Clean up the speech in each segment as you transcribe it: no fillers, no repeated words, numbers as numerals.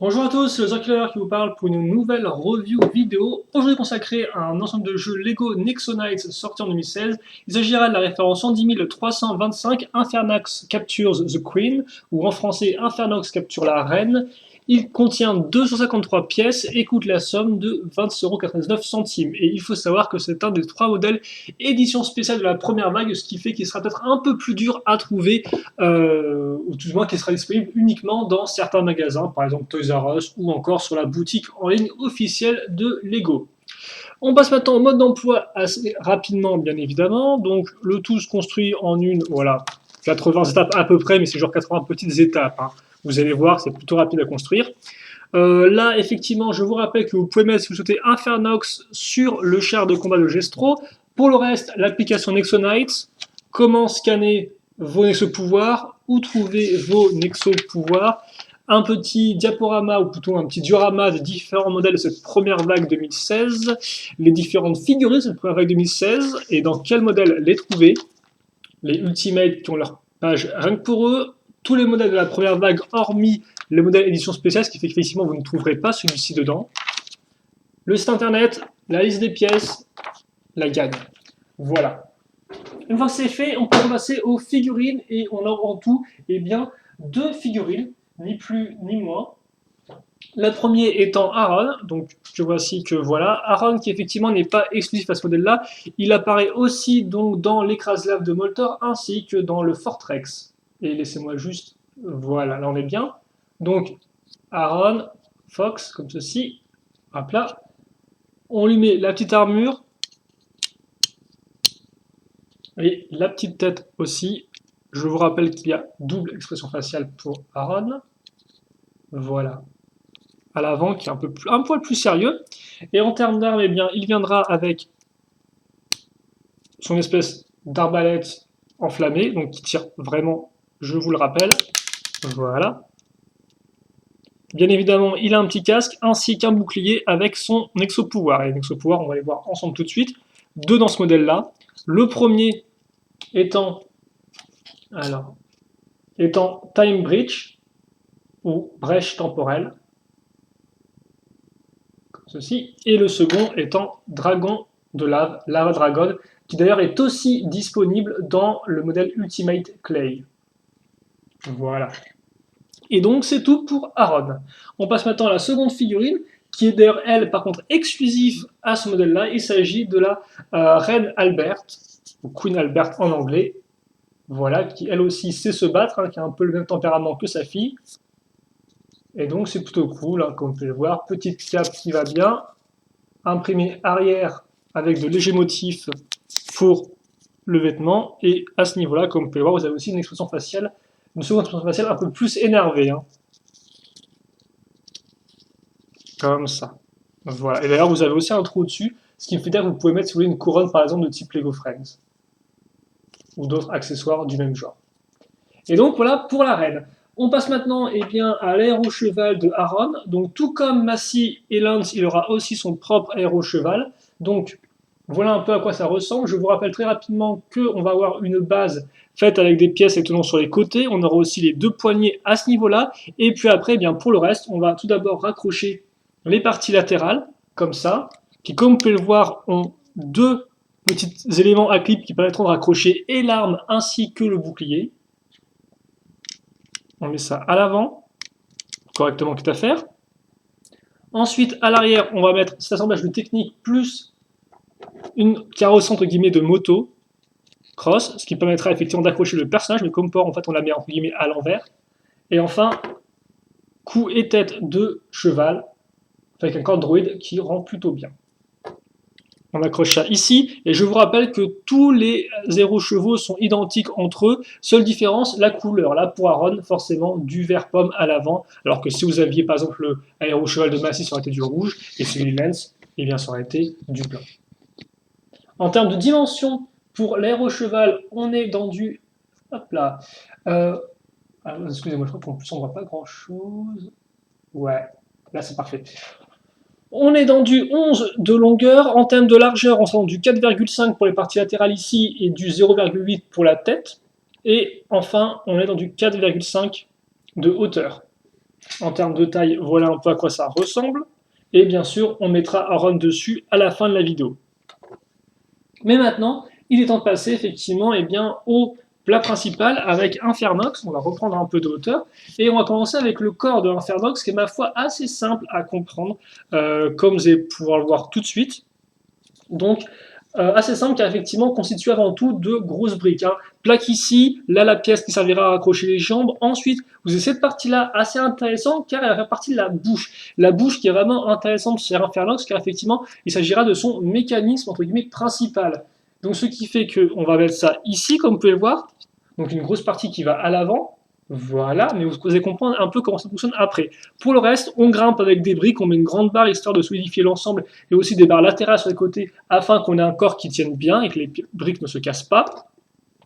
Bonjour à tous, c'est le Zerkiller qui vous parle pour une nouvelle review vidéo, aujourd'hui consacrée à un ensemble de jeux Lego Nexonites sorti en 2016. Il s'agira de la référence 110325 Infernax Captures the Queen, ou en français Infernox capture la reine. Il contient 253 pièces et coûte la somme de 20,99 €. Et il faut savoir que c'est un des 3 modèles édition spéciale de la première vague, ce qui fait qu'il sera peut-être un peu plus dur à trouver, ou tout du moins qui sera disponible uniquement dans certains magasins, par exemple Toys R Us ou encore sur la boutique en ligne officielle de Lego. On passe maintenant au mode d'emploi assez rapidement, bien évidemment. Donc le tout se construit en voilà, 80 étapes à peu près, mais c'est genre 80 petites étapes, hein. Vous allez voir, c'est plutôt rapide à construire. Là, effectivement, je vous rappelle que vous pouvez mettre, si vous souhaitez, Infernox sur le char de combat de Gestro. Pour le reste, l'application Nexonites, comment scanner vos Nexo-pouvoirs, où trouver vos Nexo-pouvoirs, un petit diaporama, ou plutôt un petit diorama des différents modèles de cette première vague 2016, les différentes figurines de cette première vague 2016, et dans quel modèle les trouver, les Ultimates qui ont leur page rien que pour eux, tous les modèles de la première vague, hormis le modèle édition spéciale, ce qui fait qu'effectivement vous ne trouverez pas celui-ci dedans. Le site internet, la liste des pièces, la gagne. Voilà. Une fois que c'est fait, on peut passer aux figurines et on a en tout deux figurines, ni plus ni moins. La première étant Aaron, donc je vois ici que voilà, Aaron qui effectivement n'est pas exclusif à ce modèle-là, il apparaît aussi donc dans l'écrase-lave de Moltor ainsi que dans le Fortrex. Et laissez-moi juste, voilà, là on est bien. Donc Aaron, Fox, comme ceci, hop là. On lui met la petite armure et la petite tête aussi. Je vous rappelle qu'il y a double expression faciale pour Aaron. Voilà. À l'avant qui est un poil plus sérieux. Et en termes d'armes, eh bien, il viendra avec son espèce d'arbalète enflammée, donc qui tire vraiment, je vous le rappelle. Voilà. Bien évidemment, il a un petit casque ainsi qu'un bouclier avec son exo-pouvoir. Et les exo-pouvoirs, on va les voir ensemble tout de suite. Deux dans ce modèle-là. Le premier étant, étant Time Breach, ou brèche temporelle, comme ceci. Et le second étant Dragon de lave, Lava Dragon, qui d'ailleurs est aussi disponible dans le modèle Ultimate Clay. Voilà. Et donc c'est tout pour Aaron. On passe maintenant à la seconde figurine, qui est d'ailleurs elle par contre exclusive à ce modèle-là. Il s'agit de la Reine Albert, ou Queen Albert en anglais, voilà, qui elle aussi sait se battre, hein, qui a un peu le même tempérament que sa fille. Et donc c'est plutôt cool, hein, comme vous pouvez le voir. Petite cape qui va bien, imprimé arrière avec de légers motifs pour le vêtement. Et à ce niveau-là, comme vous pouvez le voir, vous avez aussi une expression faciale, une seconde expression faciale un peu plus énervée, hein. Comme ça. Voilà. Et d'ailleurs, vous avez aussi un trou au-dessus, ce qui me fait dire que vous pouvez mettre, si vous voulez, une couronne, par exemple, de type Lego Friends. Ou d'autres accessoires du même genre. Et donc, voilà pour la reine. On passe maintenant à l'aérocheval de Aaron. Donc, tout comme Massey et Lance, il aura aussi son propre aérocheval. Donc, voilà un peu à quoi ça ressemble. Je vous rappelle très rapidement qu'on va avoir une base faite avec des pièces et tenons sur les côtés. On aura aussi les deux poignées à ce niveau-là. Et puis après, pour le reste, on va tout d'abord raccrocher les parties latérales, comme ça, qui, comme vous pouvez le voir, ont deux petits éléments à clip qui permettront de raccrocher et l'arme ainsi que le bouclier. On met ça à l'avant, correctement quitte à faire. Ensuite, à l'arrière, on va mettre cet assemblage de technique plus une carrosserie entre guillemets de moto cross, ce qui permettra effectivement d'accrocher le personnage, mais comme port, en fait, on la met entre guillemets à l'envers. Et enfin, cou et tête de cheval avec un corps droïde qui rend plutôt bien. On accroche ça ici, et je vous rappelle que tous les aérochevaux sont identiques entre eux, seule différence, la couleur. Là, pour Aaron, forcément, du vert pomme à l'avant, alors que si vous aviez, par exemple, le aérocheval de Massey, ça aurait été du rouge, et celui de Lance, eh bien, ça aurait été du blanc. En termes de dimension, pour l'aérocheval, on est dans du... Hop là. Excusez-moi, je crois qu'en plus, on ne voit pas grand-chose. Ouais, là, c'est parfait. On est dans du 11 de longueur. En termes de largeur, on sera dans du 4,5 pour les parties latérales ici et du 0,8 pour la tête. Et enfin, on est dans du 4,5 de hauteur. En termes de taille, voilà un peu à quoi ça ressemble. Et bien sûr, on mettra un run dessus à la fin de la vidéo. Mais maintenant, il est temps de passer effectivement au plat principal avec Infernox. On va reprendre un peu de hauteur. Et on va commencer avec le corps de Infernox, qui est ma foi assez simple à comprendre, comme vous allez pouvoir le voir tout de suite. Donc, assez simple car effectivement constitué avant tout de grosses briques. Hein. Plaque ici, là la pièce qui servira à accrocher les jambes. Ensuite, vous avez cette partie-là assez intéressante car elle fait partie de la bouche. La bouche qui est vraiment intéressante chez Infernox car effectivement il s'agira de son mécanisme entre guillemets principal. Donc ce qui fait qu'on va mettre ça ici comme vous pouvez le voir. Donc une grosse partie qui va à l'avant. Voilà, mais vous allez comprendre un peu comment ça fonctionne après. Pour le reste, on grimpe avec des briques, on met une grande barre histoire de solidifier l'ensemble et aussi des barres latérales sur les côtés afin qu'on ait un corps qui tienne bien et que les briques ne se cassent pas.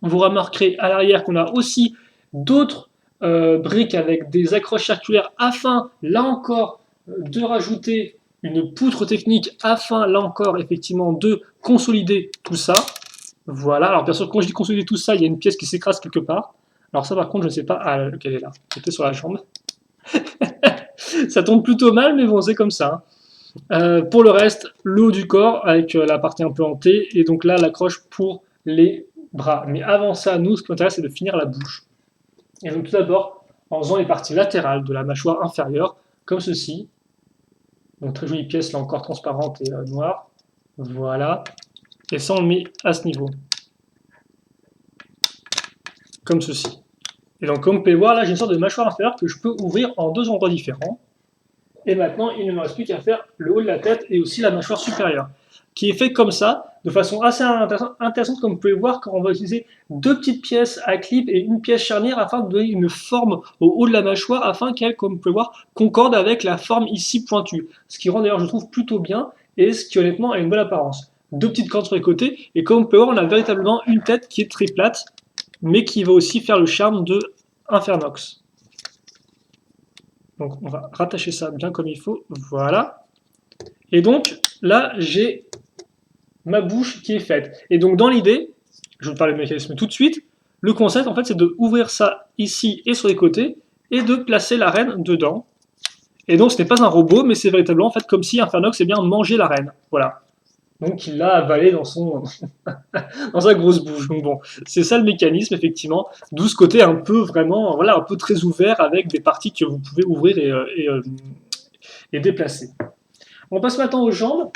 Vous remarquerez à l'arrière qu'on a aussi d'autres briques avec des accroches circulaires afin, là encore, de rajouter une poutre technique afin, là encore, effectivement, de consolider tout ça. Voilà, alors bien sûr, quand je dis consolider tout ça, il y a une pièce qui s'écrase quelque part. Alors ça, par contre, je ne sais pas. Ah, quelle est là? C'était sur la jambe. Ça tombe plutôt mal, mais bon, c'est comme ça. Pour le reste, le haut du corps avec la partie un peu hantée, et donc là, l'accroche pour les bras. Mais avant ça, nous, ce qui nous intéresse, c'est de finir la bouche. Et donc tout d'abord, en faisant les parties latérales de la mâchoire inférieure, comme ceci. Donc très jolie pièce, là encore transparente et noire. Voilà. Et ça, on le met à ce niveau. Comme ceci. Et donc, comme vous pouvez le voir, là, j'ai une sorte de mâchoire inférieure que je peux ouvrir en deux endroits différents. Et maintenant, il ne me reste plus qu'à faire le haut de la tête et aussi la mâchoire supérieure, qui est fait comme ça, de façon assez intéressante, comme vous pouvez le voir, quand on va utiliser deux petites pièces à clip et une pièce charnière afin de donner une forme au haut de la mâchoire, afin qu'elle, comme vous pouvez le voir, concorde avec la forme ici pointue. Ce qui rend d'ailleurs, je trouve, plutôt bien, et ce qui honnêtement a une belle apparence. Deux petites cornes sur les côtés, et comme vous pouvez voir, on a véritablement une tête qui est très plate, mais qui va aussi faire le charme de Infernox. Donc on va rattacher ça bien comme il faut, voilà. Et donc là j'ai ma bouche qui est faite. Et donc dans l'idée, je vais vous parler du mécanisme tout de suite, le concept en fait c'est de ouvrir ça ici et sur les côtés et de placer la reine dedans. Et donc ce n'est pas un robot, mais c'est véritablement en fait comme si Infernox mangeait la reine. Voilà. Donc il l'a avalé dans son dans sa grosse bouche. Donc bon, c'est ça le mécanisme effectivement. D'où ce côté un peu vraiment, voilà, un peu très ouvert avec des parties que vous pouvez ouvrir et déplacer. On passe maintenant aux jambes.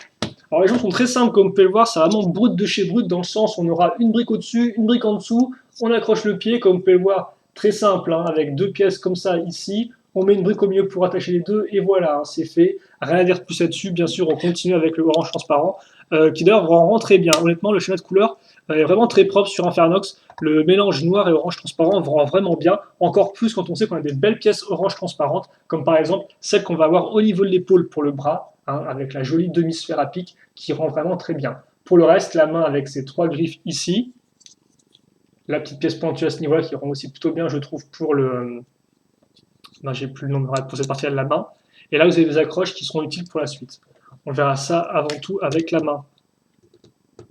Alors les jambes sont très simples comme vous pouvez le voir, c'est vraiment brut de chez brut dans le sens où on aura une brique au-dessus, une brique en dessous, on accroche le pied comme vous pouvez le voir, très simple, hein, avec deux pièces comme ça ici. On met une brique au milieu pour attacher les deux et voilà, hein, c'est fait. Rien à dire plus là-dessus. Bien sûr, on continue avec le orange transparent, qui d'ailleurs rend très bien. Honnêtement, le schéma de couleur est vraiment très propre sur Infernox. Le mélange noir et orange transparent rend vraiment bien. Encore plus quand on sait qu'on a des belles pièces orange transparentes, comme par exemple celle qu'on va avoir au niveau de l'épaule pour le bras, hein, avec la jolie demi-sphère à pic qui rend vraiment très bien. Pour le reste, la main avec ses trois griffes ici, la petite pièce pointue à ce niveau-là qui rend aussi plutôt bien, je trouve, pour le... Non, j'ai plus le nom pour cette partie-là de la main. Et là, vous avez des accroches qui seront utiles pour la suite. On verra ça avant tout avec la main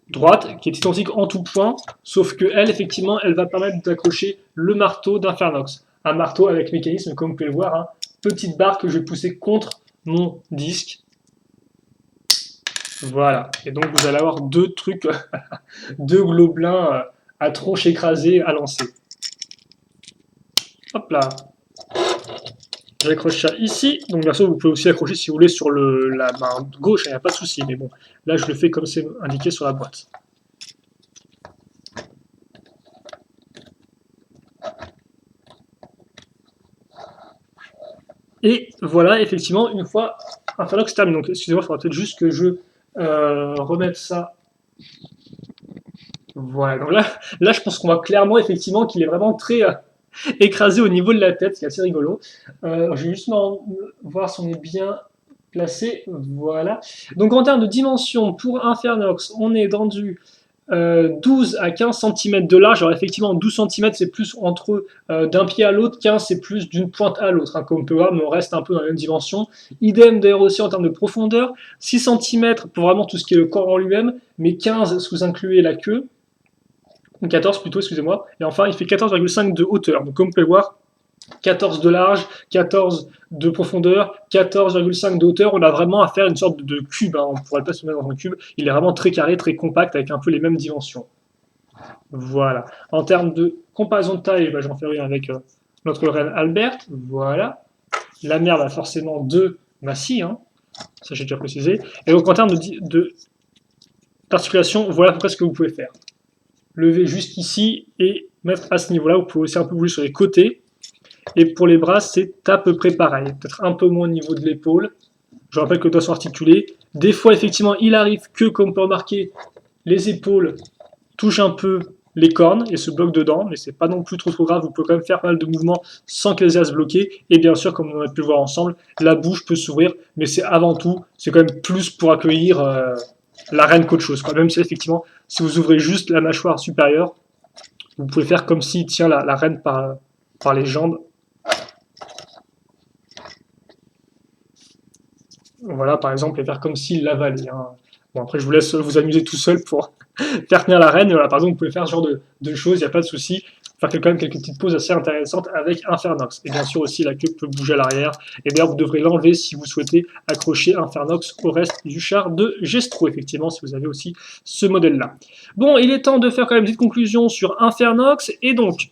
droite, qui est identique en tout point, sauf que elle, effectivement, elle va permettre d'accrocher le marteau d'Infernox. Un marteau avec mécanisme, comme vous pouvez le voir, hein, petite barre que je vais pousser contre mon disque. Voilà. Et donc, vous allez avoir deux trucs, deux gobelins à tronche écrasée à lancer. Hop là. J'accroche ça ici, donc bien sûr vous pouvez aussi accrocher si vous voulez sur la main gauche, il n'y a pas de souci, mais bon, là je le fais comme c'est indiqué sur la boîte. Et voilà, effectivement, une fois Infernox terminé, donc excusez-moi, il faudra peut-être juste que je remette ça. Voilà, donc là je pense qu'on voit clairement effectivement qu'il est vraiment très écrasé au niveau de la tête, ce qui est assez rigolo. Je vais juste voir si on est bien placé. Voilà. Donc en termes de dimension, pour Infernox, on est dans du 12 à 15 cm de large. Alors effectivement, 12 cm, c'est plus entre d'un pied à l'autre, 15 c'est plus d'une pointe à l'autre, hein, comme on peut voir, mais on reste un peu dans la même dimension. Idem d'ailleurs aussi en termes de profondeur, 6 cm pour vraiment tout ce qui est le corps en lui-même, mais 15 si vous incluez la queue. 14 plutôt, excusez-moi. Et enfin, il fait 14,5 de hauteur. Donc comme vous pouvez voir, 14 de large, 14 de profondeur, 14,5 de hauteur. On a vraiment à faire une sorte de cube, hein. On ne pourrait pas se mettre dans un cube. Il est vraiment très carré, très compact, avec un peu les mêmes dimensions. Voilà. En termes de comparaison de taille, bah, j'en fais rien avec notre reine Albert. Voilà. La mère, bah, forcément, de Massy, hein. Ça j'ai déjà précisé. Et donc en termes d'articulation, voilà à peu près ce que vous pouvez faire. Lever jusqu'ici et mettre à ce niveau-là. Vous pouvez aussi un peu bouger sur les côtés. Et pour les bras, c'est à peu près pareil. Peut-être un peu moins au niveau de l'épaule. Je rappelle que le doigt sont articulés. Des fois, effectivement, il arrive que, comme on peut remarquer, les épaules touchent un peu les cornes et se bloquent dedans, mais c'est pas non plus trop grave. Vous pouvez quand même faire pas mal de mouvements sans que les ailes se bloquent. Et bien sûr, comme on a pu le voir ensemble, la bouche peut s'ouvrir, mais c'est avant tout, c'est quand même plus pour accueillir la reine qu'autre chose. Même si effectivement, si vous ouvrez juste la mâchoire supérieure, vous pouvez faire comme s'il tient la reine par les jambes. Voilà, par exemple, et faire comme s'il l'avalait, hein. Bon, après, je vous laisse vous amuser tout seul pour faire tenir la reine. Voilà, par exemple, vous pouvez faire ce genre de choses, il n'y a pas de souci. Faire quand même quelques petites poses assez intéressantes avec Infernox. Et bien sûr aussi, la queue peut bouger à l'arrière. Et d'ailleurs, vous devrez l'enlever si vous souhaitez accrocher Infernox au reste du char de Gestro, effectivement, si vous avez aussi ce modèle-là. Bon, il est temps de faire quand même une petite conclusion sur Infernox. Et donc,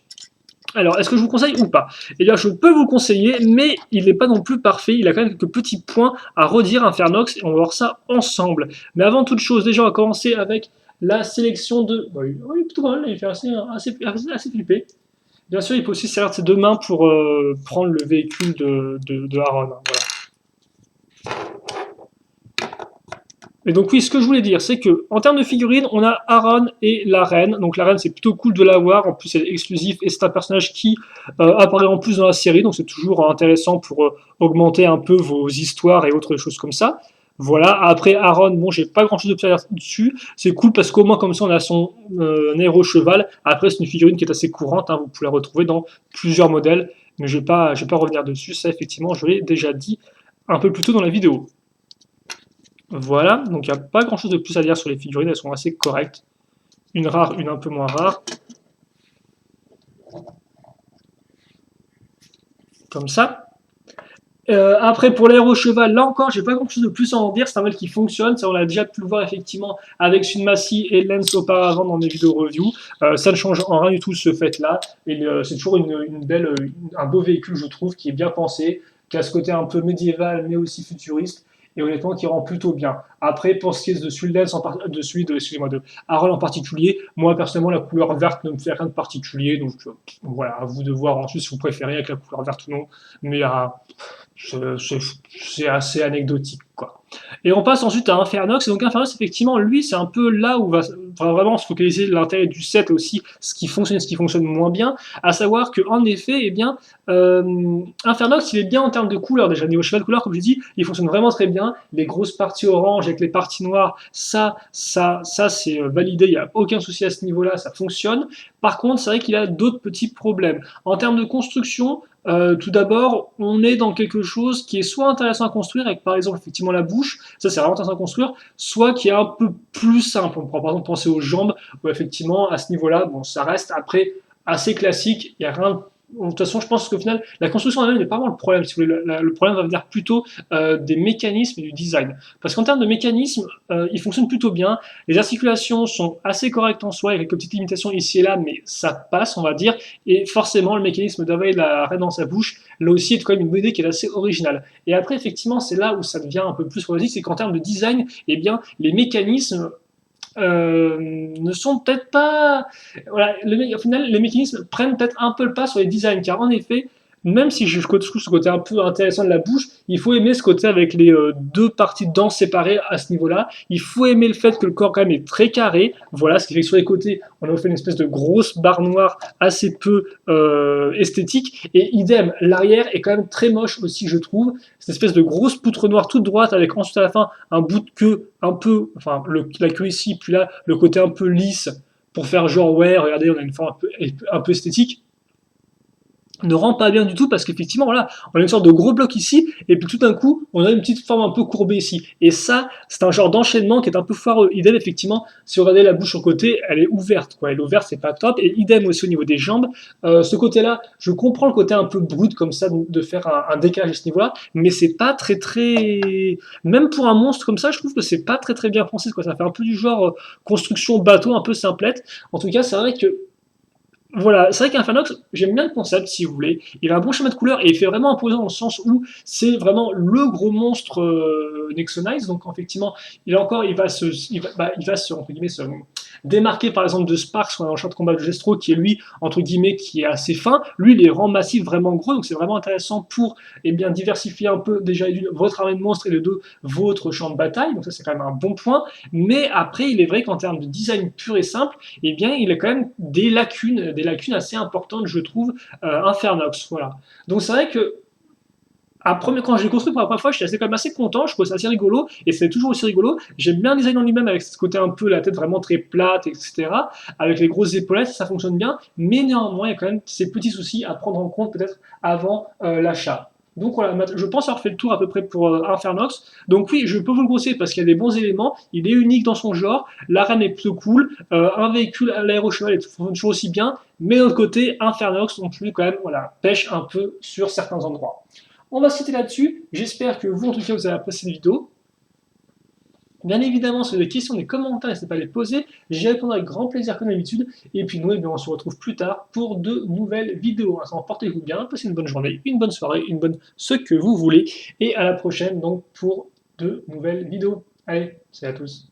alors, est-ce que je vous conseille ou pas? Eh bien, je peux vous le conseiller, mais il n'est pas non plus parfait. Il a quand même quelques petits points à redire, Infernox, et on va voir ça ensemble. Mais avant toute chose, déjà, on va commencer avec la sélection de... Bah, oui, plutôt pas mal, il fait assez flippé. Bien sûr, il peut aussi servir de ses deux mains pour prendre le véhicule de Aaron. Voilà. Et donc oui, ce que je voulais dire, c'est que en termes de figurines, on a Aaron et la reine. Donc la reine, c'est plutôt cool de l'avoir. En plus, elle est exclusive et c'est un personnage qui apparaît en plus dans la série. Donc c'est toujours intéressant pour augmenter un peu vos histoires et autres choses comme ça. Voilà. Après Aaron, bon, j'ai pas grand chose de dire dessus. C'est cool parce qu'au moins comme ça, on a son héros cheval. Après, c'est une figurine qui est assez courante, hein. Vous pouvez la retrouver dans plusieurs modèles, mais je vais pas revenir dessus. Ça, effectivement, je l'ai déjà dit un peu plus tôt dans la vidéo. Voilà, donc il n'y a pas grand chose de plus à dire sur les figurines, elles sont assez correctes. Une rare, une un peu moins rare. Comme ça. Après, pour l'héros cheval, là encore, j'ai pas grand chose de plus à en dire. C'est un modèle qui fonctionne. Ça, on a déjà pu le voir effectivement avec Sunmassy et Lens auparavant dans mes vidéos review. Ça ne change en rien du tout ce fait-là. Et c'est toujours un beau véhicule, je trouve, qui est bien pensé, qui a ce côté un peu médiéval, mais aussi futuriste. Et honnêtement, qui rend plutôt bien. Après, pour ce qui est de celui de Harold en particulier, moi personnellement, la couleur verte ne me fait rien de particulier. Donc voilà, à vous de voir ensuite si vous préférez avec la couleur verte ou non. Mais c'est assez anecdotique, quoi. Et on passe ensuite à Infernox. Et donc Infernox, effectivement, lui, c'est un peu là où va vraiment se focaliser l'intérêt du set aussi, ce qui fonctionne moins bien. À savoir que en effet, eh bien, Infernox, il est bien en termes de couleur déjà. Niveau cheval de couleur, comme j'ai dit, il fonctionne vraiment très bien. Les grosses parties orange avec les parties noires, ça c'est validé. Il n'y a aucun souci à ce niveau-là, ça fonctionne. Par contre, c'est vrai qu'il a d'autres petits problèmes. En termes de construction, tout d'abord, on est dans quelque chose qui est soit intéressant à construire, avec par exemple effectivement la bouche, ça c'est vraiment intéressant à construire, soit qui est un peu plus simple. On pourra par exemple penser aux jambes, où effectivement à ce niveau-là, bon, ça reste après assez classique, il n'y a rien. De toute façon, je pense qu'au final, la construction en elle-même n'est pas vraiment le problème. Si vous voulez, le problème va venir plutôt des mécanismes et du design. Parce qu'en termes de mécanismes, ils fonctionnent plutôt bien. Les articulations sont assez correctes en soi, avec quelques petites limitations ici et là, mais ça passe, on va dire. Et forcément, le mécanisme d'avaler la reine dans sa bouche, là aussi, est quand même une idée qui est assez originale. Et après, effectivement, c'est là où ça devient un peu plus problématique, c'est qu'en termes de design, eh bien, les mécanismes ne sont peut-être pas... Voilà, au final, les mécanismes prennent peut-être un peu le pas sur les designs, car en effet, même si je trouve ce côté un peu intéressant de la bouche, il faut aimer ce côté avec les deux parties de dents séparées à ce niveau-là. Il faut aimer le fait que le corps quand même est très carré. Voilà, ce qui fait que sur les côtés, on a fait une espèce de grosse barre noire assez peu esthétique. Et idem, l'arrière est quand même très moche aussi, je trouve. Cette espèce de grosse poutre noire toute droite avec ensuite à la fin un bout de queue un peu, enfin la queue ici, puis là le côté un peu lisse pour faire genre ouais, regardez, on a une forme un peu esthétique. ne rend pas bien du tout parce qu'effectivement, voilà, on a une sorte de gros bloc ici, et puis tout d'un coup, on a une petite forme un peu courbée ici. Et ça, c'est un genre d'enchaînement qui est un peu foireux. Idem, effectivement, si vous regardez la bouche au côté, elle est ouverte, quoi. Elle est ouverte, c'est pas top. Et idem aussi au niveau des jambes. Ce côté-là, je comprends le côté un peu brut comme ça, de faire un décalage à ce niveau-là, mais c'est pas très très. Même pour un monstre comme ça, je trouve que c'est pas très très bien pensé, quoi. Ça fait un peu du genre construction bateau, un peu simplette. En tout cas, c'est vrai que voilà, c'est vrai qu'Infernox, j'aime bien le concept si vous voulez. Il a un bon schéma de couleur et il fait vraiment imposant dans le sens où c'est vraiment le gros monstre Nexonize. Donc effectivement, il va se, entre guillemets, se démarquer par exemple de Sparks, dans le champ de combat de Gestro, qui est lui, entre guillemets, qui est assez fin. Lui, il est rend massif vraiment gros, donc c'est vraiment intéressant pour bien, diversifier un peu déjà votre armée de monstres et de deux, votre champ de bataille. Donc ça, c'est quand même un bon point. Mais après, il est vrai qu'en termes de design pur et simple, il a quand même des lacunes assez importantes, je trouve, Infernox. Voilà. Donc c'est vrai que quand je l'ai construit pour la première fois, j'étais quand même assez content, je trouvais ça assez rigolo, et c'est toujours aussi rigolo. J'aime bien le design en lui-même avec ce côté un peu la tête vraiment très plate, etc. Avec les grosses épaulettes, ça fonctionne bien, mais néanmoins, il y a quand même ces petits soucis à prendre en compte peut-être avant l'achat. Donc voilà, je pense avoir fait le tour à peu près pour Infernox. Donc oui, je peux vous le conseiller parce qu'il y a des bons éléments, il est unique dans son genre, l'arène est plutôt cool, un véhicule à l'aérocheval fonctionne toujours aussi bien, mais de l'autre côté, Infernox, donc lui quand même, voilà, pêche un peu sur certains endroits. On va se quitter là-dessus. J'espère que vous, en tout cas, vous avez apprécié cette vidéo. Bien évidemment, si vous avez des questions, des commentaires, n'hésitez pas à les poser. J'y répondrai avec grand plaisir comme d'habitude. Et puis nous, on se retrouve plus tard pour de nouvelles vidéos. Portez-vous bien, passez une bonne journée, une bonne soirée, une bonne ce que vous voulez. Et à la prochaine donc pour de nouvelles vidéos. Allez, salut à tous.